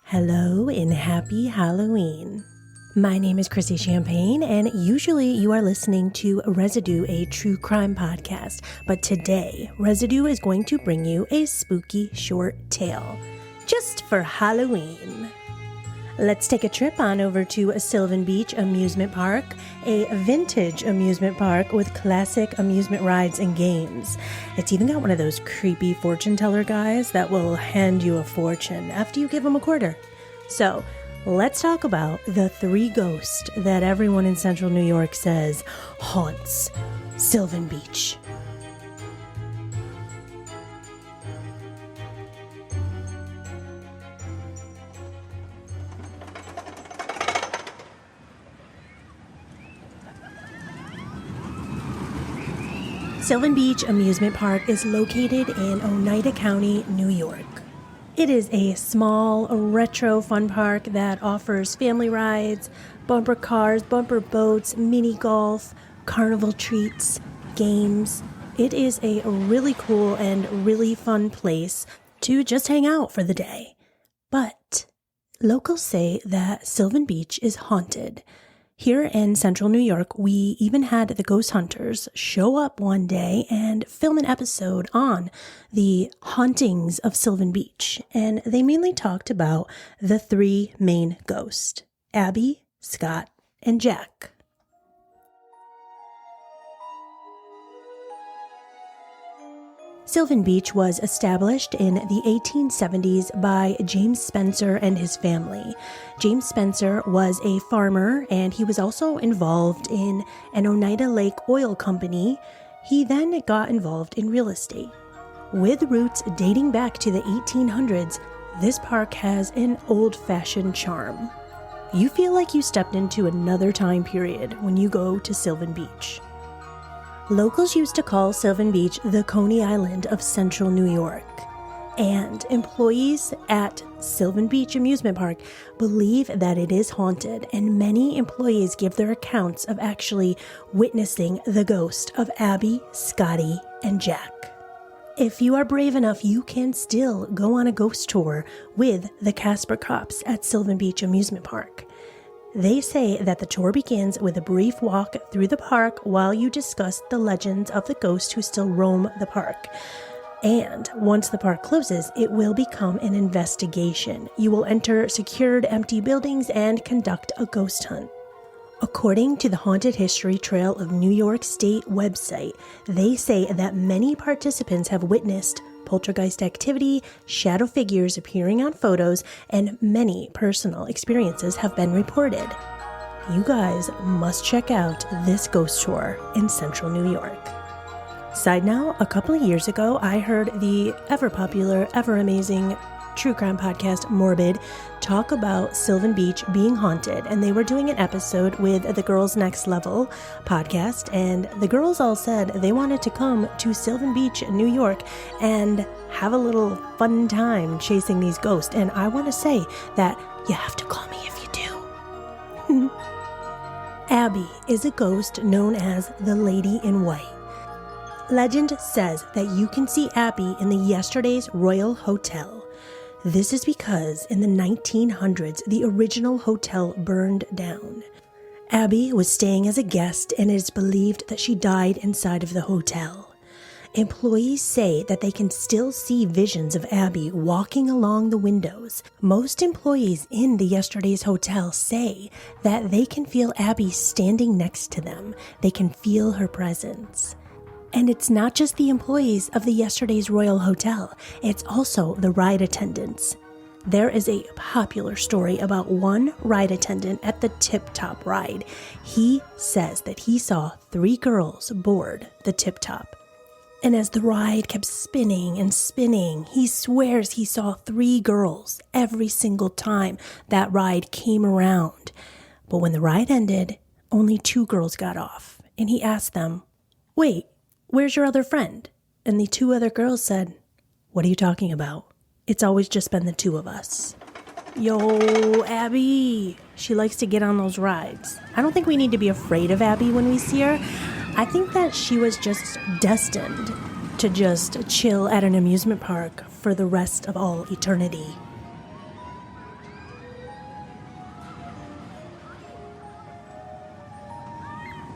Hello and happy Halloween. My name is Chrissy Champagne, and usually you are listening to Residue, a true crime podcast. But today, Residue is going to bring you a spooky short tale, just for Halloween. Let's take a trip on over to Sylvan Beach Amusement Park, a vintage amusement park with classic amusement rides and games. It's even got one of those creepy fortune teller guys that will hand you a fortune after you give them a quarter. So, let's talk about the three ghosts that everyone in central New York says haunts Sylvan Beach. Sylvan Beach Amusement Park is located in Oneida County, New York. It is a small, retro fun park that offers family rides, bumper cars, bumper boats, mini golf, carnival treats, games. It is a really cool and really fun place to just hang out for the day. But locals say that Sylvan Beach is haunted. Here in central New York, we even had the ghost hunters show up one day and film an episode on the hauntings of Sylvan Beach. And they mainly talked about the three main ghosts, Abby, Scott, and Jack. Sylvan Beach was established in the 1870s by James Spencer and his family. James Spencer was a farmer, and he was also involved in an Oneida Lake oil company. He then got involved in real estate. With roots dating back to the 1800s, this park has an old-fashioned charm. You feel like you stepped into another time period when you go to Sylvan Beach. Locals used to call Sylvan Beach the Coney Island of central New York. And employees at Sylvan Beach Amusement Park believe that it is haunted, and many employees give their accounts of actually witnessing the ghost of Abby, Scottie, and Jack. If you are brave enough, you can still go on a ghost tour with the Casper Cops at Sylvan Beach Amusement Park. They say that the tour begins with a brief walk through the park while you discuss the legends of the ghosts who still roam the park. And once the park closes, it will become an investigation. You will enter secured empty buildings and conduct a ghost hunt. According to the Haunted History Trail of New York State website, they say that many participants have witnessed poltergeist activity, shadow figures appearing on photos, and many personal experiences have been reported. You guys must check out this ghost tour in central New York. Side note, a couple of years ago, I heard the ever-popular, ever-amazing true crime podcast Morbid talk about Sylvan Beach being haunted, and they were doing an episode with the Girls Next Level podcast, and the girls all said they wanted to come to Sylvan Beach, New York, and have a little fun time chasing these ghosts. And I want to say that you have to call me if you do. Abby is a ghost known as the Lady in White. Legend says that you can see Abby in the Yesterday's Royal Hotel. This is because in the 1900s, the original hotel burned down. Abby was staying as a guest, and it is believed that she died inside of the hotel. Employees say that they can still see visions of Abby walking along the windows. Most employees in the Yesterday's Hotel say that they can feel Abby standing next to them. They can feel her presence. And it's not just the employees of the Yesterday's Royal Hotel, it's also the ride attendants. There is a popular story about one ride attendant at the Tik Tok ride. He says that he saw 3 girls board the Tik Tok. And as the ride kept spinning and spinning, he swears he saw 3 girls every single time that ride came around. But when the ride ended, only 2 girls got off. And he asked them, "Wait, where's your other friend?" And the 2 other girls said, "What are you talking about? It's always just been the 2 of us." Yo, Abby. She likes to get on those rides. I don't think we need to be afraid of Abby when we see her. I think that she was just destined to just chill at an amusement park for the rest of all eternity.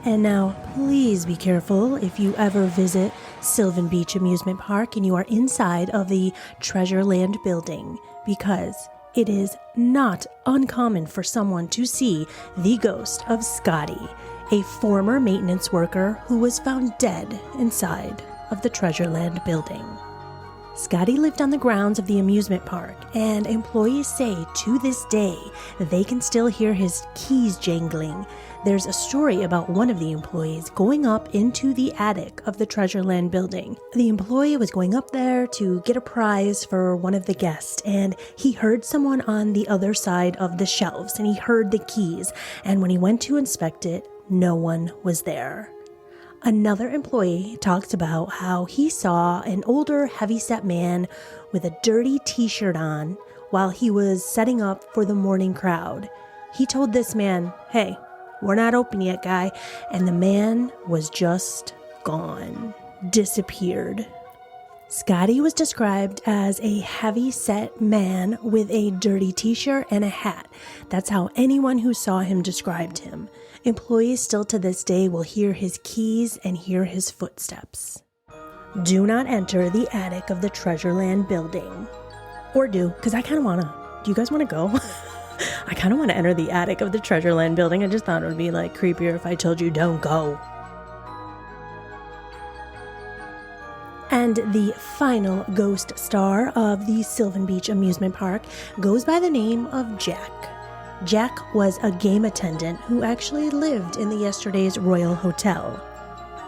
And now, please be careful if you ever visit Sylvan Beach Amusement Park and you are inside of the Treasureland building, because it is not uncommon for someone to see the ghost of Scottie, a former maintenance worker who was found dead inside of the Treasureland building. Scottie lived on the grounds of the amusement park, and employees say to this day they can still hear his keys jangling. There's a story about one of the employees going up into the attic of the Treasureland building. The employee was going up there to get a prize for one of the guests, and he heard someone on the other side of the shelves, and he heard the keys, and when he went to inspect it, no one was there. Another employee talked about how he saw an older, heavy-set man with a dirty t-shirt on while he was setting up for the morning crowd. He told this man, "Hey, we're not open yet, guy," and the man was just gone, disappeared. Scottie was described as a heavy-set man with a dirty t-shirt and a hat. That's how anyone who saw him described him. Employees still to this day will hear his keys and hear his footsteps. Do not enter the attic of the Treasureland building. Or do, because I kind of want to. Do you guys want to go? I kind of want to enter the attic of the Treasureland building. I just thought it would be like creepier if I told you don't go. And the final ghost star of the Sylvan Beach Amusement Park goes by the name of Jack. Jack was a game attendant who actually lived in the yesterday's Royal Hotel.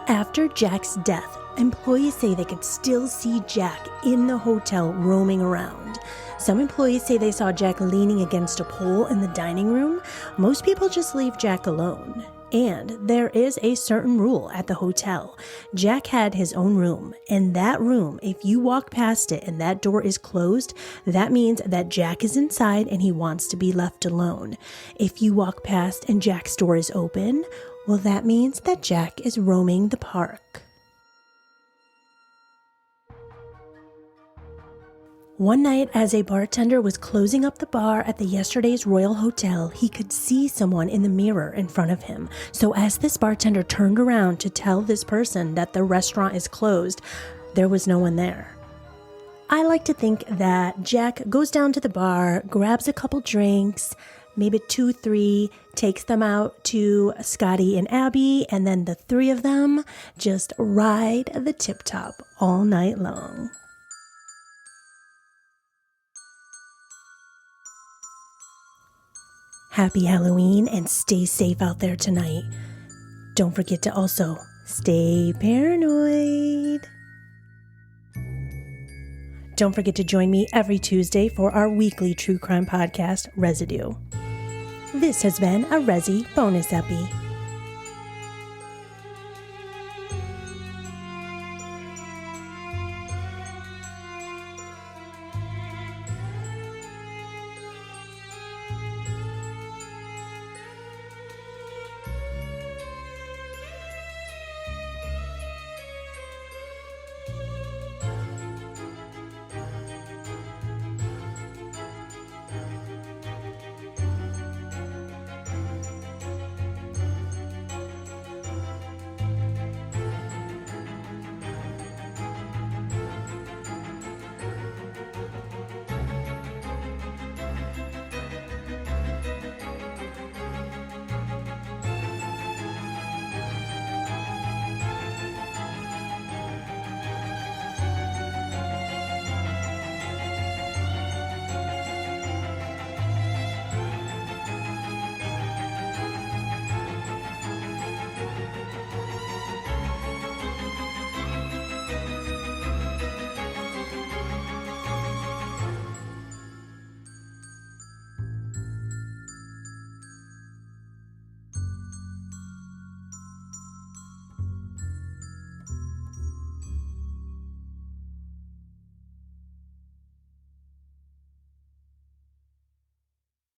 After Jack's death, employees say they could still see Jack in the hotel roaming around. Some employees say they saw Jack leaning against a pole in the dining room. Most people just leave Jack alone. And there is a certain rule at the hotel. Jack had his own room, and that room, if you walk past it and that door is closed, that means that Jack is inside and he wants to be left alone. If you walk past and Jack's door is open, well, that means that Jack is roaming the park. One night, as a bartender was closing up the bar at the yesterday's Royal Hotel, he could see someone in the mirror in front of him. So as this bartender turned around to tell this person that the restaurant is closed, there was no one there. I like to think that Jack goes down to the bar, grabs a couple drinks, maybe 2, 3, takes them out to Scottie and Abby, and then the 3 of them just ride the tip top all night long. Happy Halloween and stay safe out there tonight. Don't forget to also stay paranoid. Don't forget to join me every Tuesday for our weekly true crime podcast, Residue. This has been a RESI bonus epi.